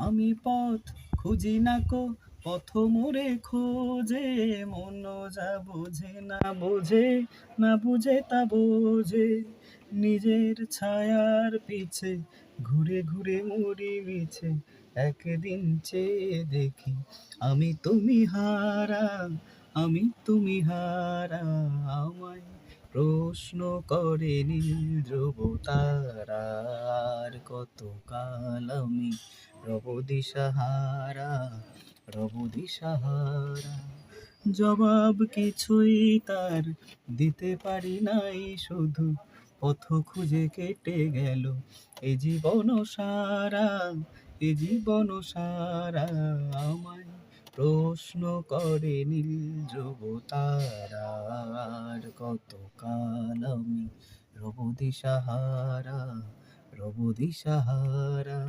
আমি পথ খুঁজি না কো, পথ মোরে খোঁজে, মন যা বোঝে না বোঝে, না বুঝে তা বোঝে। নিজের ছায়ার পিছে ঘুরে ঘুরে মরি মিছে, একদিন চেয়ে দেখি আমি তুমি হারা, আমি তুমি হারা। আমায় প্রশ্ন করে নীল ধ্রুব তারা, আর কতকাল আমি রব দিশাহারা, রব দিশাহারা। জবাব কিছুই তার দিতে পারি নাই, শুধু পথ খুঁজে কেটে গেল এ জীবন সারা, এ জীবন সারা। আমায় প্রশ্ন করে নীল ধ্রুব তারা, আর কতকাল আমি রব দিশাহারা, রব দিশাহারা।